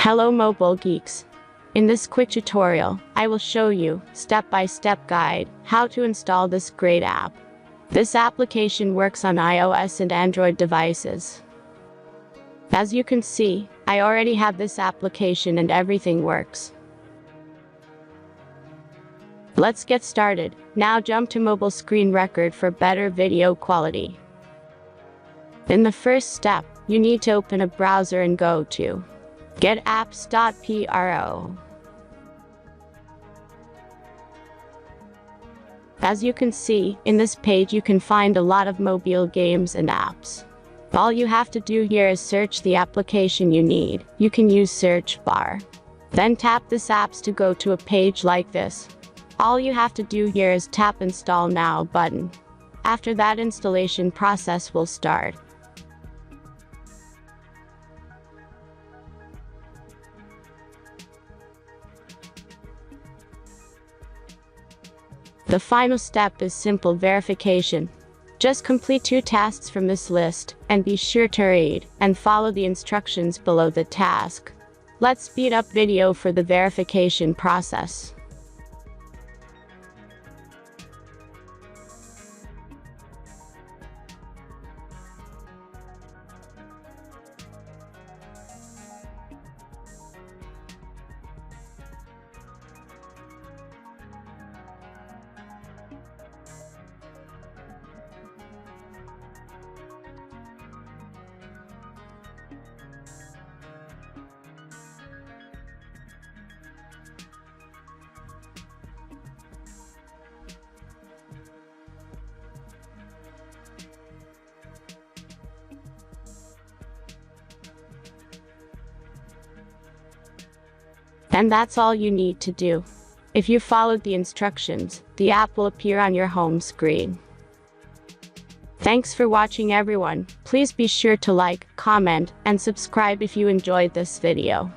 Hello mobile geeks. In this quick tutorial, I will show you, step-by-step guide, how to install this great app. This application works on iOS and Android devices. As you can see, I already have this application and everything works. Let's get started. Now jump to mobile screen record for better video quality. In the first step, you need to open a browser and go to getapps.pro. As you can see, in this page you can find a lot of mobile games and apps. All you have to do here is search the application you need. You can use search bar. Then tap this apps to go to a page like this. All you have to do here is tap Install Now button. After that, installation process will start. The final step is simple verification. Just complete 2 tasks from this list, and be sure to read and follow the instructions below the task. Let's speed up video for the verification process. And that's all you need to do. If you followed the instructions, the app will appear on your home screen. Thanks for watching everyone. Please be sure to like, comment, and subscribe if you enjoyed this video.